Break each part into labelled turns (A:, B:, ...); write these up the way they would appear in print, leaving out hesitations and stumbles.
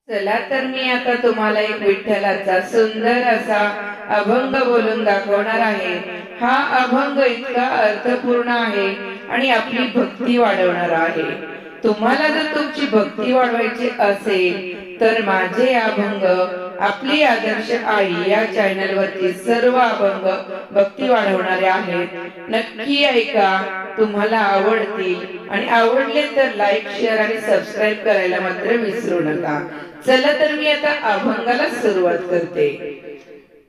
A: चला तर मी आता तुम्हाला एक विठ्ठलाचा सुंदर असा अभंग बोलून दाखवणार आहे। हा अभंग इतका अर्थपूर्ण आहे आणि आपली भक्ती वाढवणारा आहे। तुम्हाला जर तुमची भक्ती वाढवायची असेल तर माझे अभंग आपली आदर्श आई या चॅनल वरती सर्व अभंग भक्ती वाढवणारे आहेत। नक्की ऐका, तुम्हाला आवडतील आणि आवडले तर लाईक शेअर आणि सबस्क्राईब करायला मात्र विसरू नका। चला तर मी आता अभंगाला सुरुवात करते।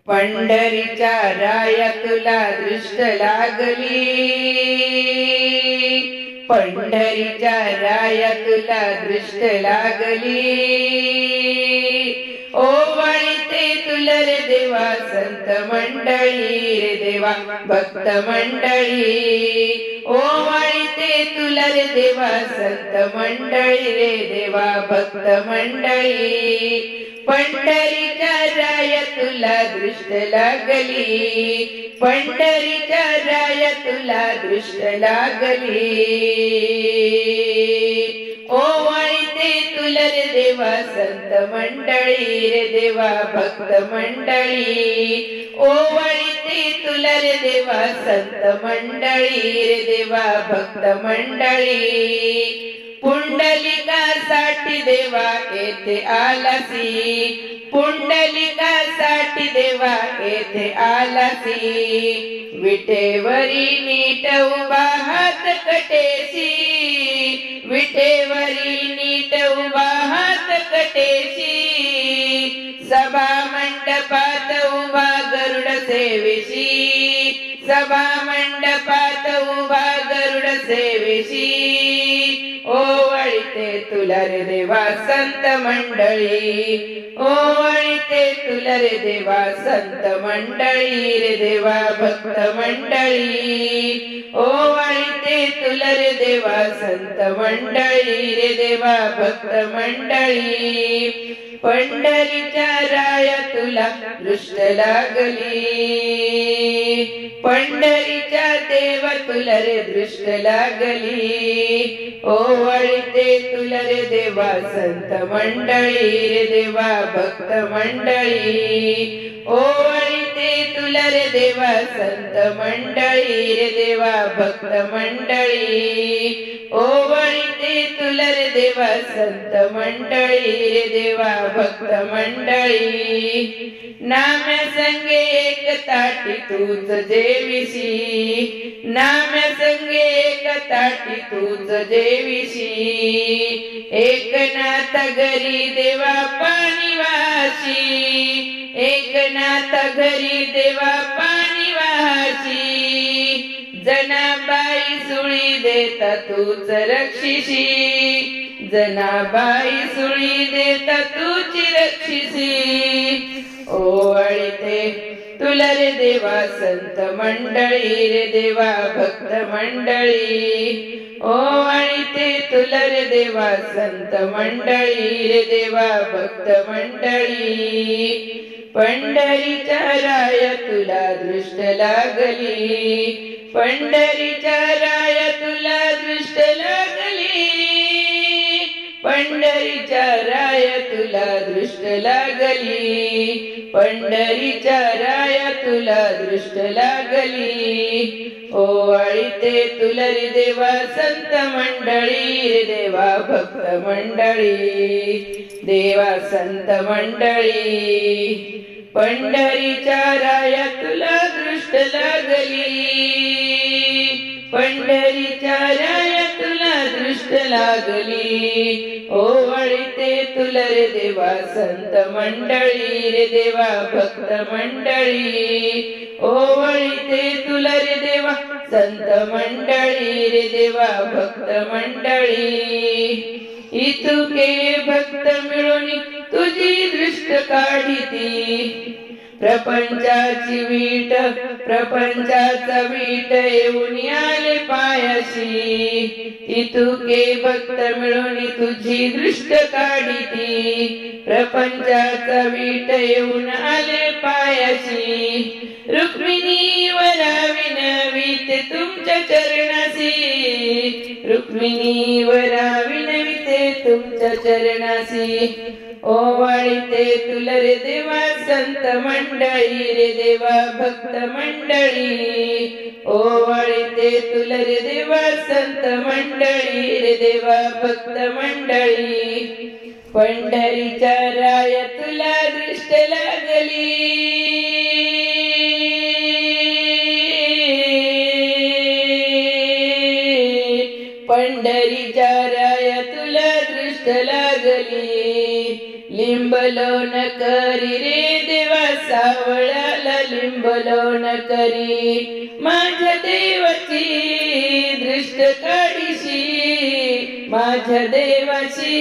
A: पंढरीच्या राया तुला दृष्ट लागली, पंढरीच्या राया तुला दृष्ट लागली, ओवाळीते तुला रे देवा संत मंडळी, रे देवा भक्त मंडळी, ओवाळीते तुला रे देवा संत मंडळी, रे देवा भक्त मंडळी, पंढरीच्या राया तुला दृष्ट लागली, पंढरीच्या राया तुला दृष्ट लागली, ओवाळीते तुला रे देवा संत मंडळी, रे देवा भक्त मंडळी, ओवाळीते तुला रे देवा संत मंडळी, रे देवा भक्त मंडळी, पुंडलिकासाठी देवा येथे आलासी, पुंडलिकासाठी देवा येथे आलासी, विटेवरी नीट उभा हात कटेसी, विटेवरी नीट उभा हात कटेसी, सभा मंडपात उभा गरुड सेवेशी, सभा मंडपात उभा गरुड सेवेशी, ओवाळीते तुला रे देवा संत मंडळी, ओवाळीते तुला रे देवा संत मंडळी, रे देवा भक्त मंडळी, ओवाळीते तुला रे देवा संत मंडळी, रे देवा भक्त मंडळी, पंढरीच्या राया तुला दृष्ट लागली, पंढरीच्या देवा तुला रे दृष्ट लागली, ओवाळीते तुला रे देवा संत मंडळी, रे देवा भक्त मंडळी, ओवाळीते तुला रे देवा संत मंडळी, रे देवा भक्त मंडळी, ओवाळीते तुला रे देवा संत मंडळी, रे देवा भक्त मंडळी, नाम्या संगे एक ताटी तूच जेविशी, नाम्या संगे एक ताटी तूच जेविशी, एकनाथ घरी देवा पाणी वाशी, एकनाथ घरी देवा पाणी वाशी, जनाबाई सुळी देता तूच रक्षिसी, जनाबाई सुळी देता तूच रक्षिसी, ओवाळीते तुला रे देवा संत मंडळी, रे देवा भक्त मंडळी, ओवाळीते तुला रे देवा संत मंडळी, रे देवा भक्त मंडळी, पंढरीच्या राया तुला दृष्ट लागली, पंढरीच्या राया तुला दृष्ट लागली, पंढरीच्या राया तुला दृष्ट लागली, पंढरीच्या राया तुला दृष्ट लागली, ओवाळीते तुला रे देवा संत मंडळी, रे देवा भक्त मंडळी, देवा संत मंडळी, पंढरीच्या राया तुला दृष्ट लागली, पंढरीच्या राया तुला दृष्ट लागली, ओवाळीते तुला रे देवा संत मंडळी, रे देवा भक्त मंडळी, ओवाळीते तुला रे देवा संत मंडळी, रे देवा भक्त मंडळी, इतुके भक्त मिळून तुझी दृष्ट काढिती, प्रपंचाची वीट प्रपंचाचा वीट येऊन आले पायाशी, इतुके भक्त मिळून तुझी दृष्ट काढिती, प्रपंचाचा वीट येऊन आले पायाशी, रुक्मिणी वराविनवीते तुमच्या चरणासी, रुक्मिणी वराविनवीते तुमच्या चरणासी ओवाळीते तुला रे देवा संत मंडळी रे देवा भक्त मंडळी ओवाळीते तुला रे देवा संत मंडळी रे देवा भक्त मंडळी पंढरीच्या राया तुला दृष्ट लागली पंढरीच्या राया तुला दृष्ट लागली लिंबलोन करी रे देवा सावळाला लिंबलोन करी माझ्या देवाची दृष्ट काढीशी माझ्या देवाची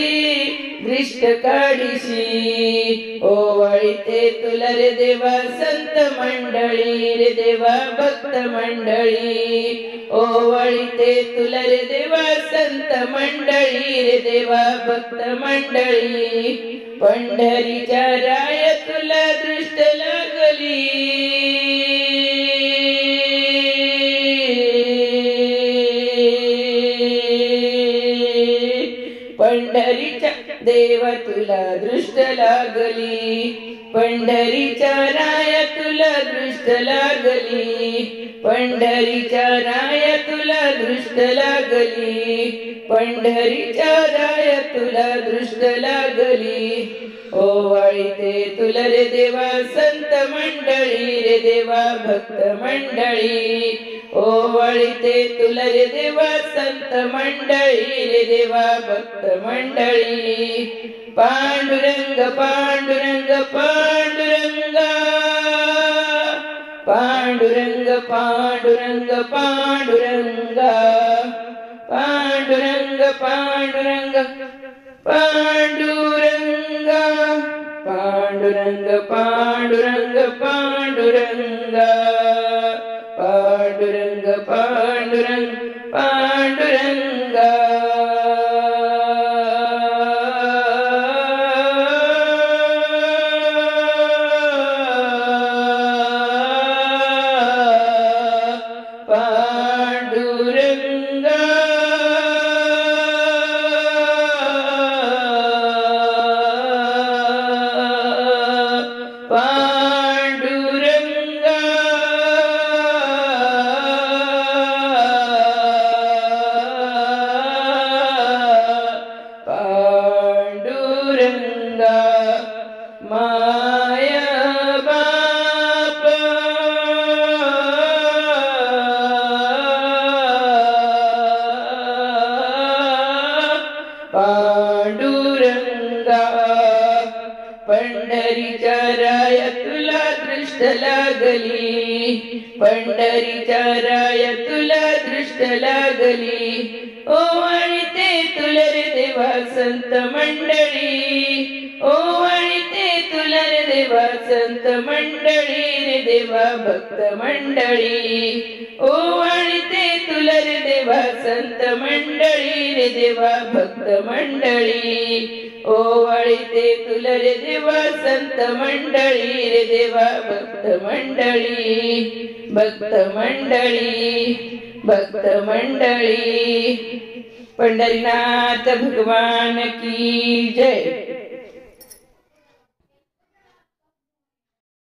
A: दृष्ट काढीशी ओवाळीते तुला रे देवा संत मंडळी रे देवा भक्त मंडळी ओवाळीते तुला रे देवा संत मंडळी रे देवा भक्त मंडळी पंढरीच्या राया तुला दृष्ट लागली पंढरीच्या देवा तुला दृष्ट लागली पंढरीच्या राया तुला दृष्ट लागली पंढरीच्या राया तुला दृष्ट लागली पंढरीच्या राया तुला दृष्ट लागली ओवाळीते तुला रे देवा संत मंडळी रे देवा भक्त मंडळी ओवाळीते तुला रे देवा संत मंडळी रे देवा भक्त मंडळी पांडुरंग पांडुरंग पांडुरंगा पांडुरंग पांडुरंग पांडुरंगा पांडुरंग पांडुरंग पांडुरंगा पांडुरंग पांडुरंग पांडुरंगा पांडुरंग पांडुरंग पांडुरंगा पांडुरंगा पंढरीच्या राया तुला दृष्ट लागली पंढरीच्या राया तुला दृष्ट लागली ओवाळीते तुला रे देवा संत मंडळी ओवाळीते तुला रे देवा संत मंडळी रे देवा भक्त मंडळी ओवाळीते तुला रे देवा संत मंडळी रे देवा भक्त मंडळी ओवाळीते तुला रे देवा संत मंडळी रे देवा भक्त मंडळी भक्त मंडळी भक्त मंडळी पंढरीनाथ भगवान की जय।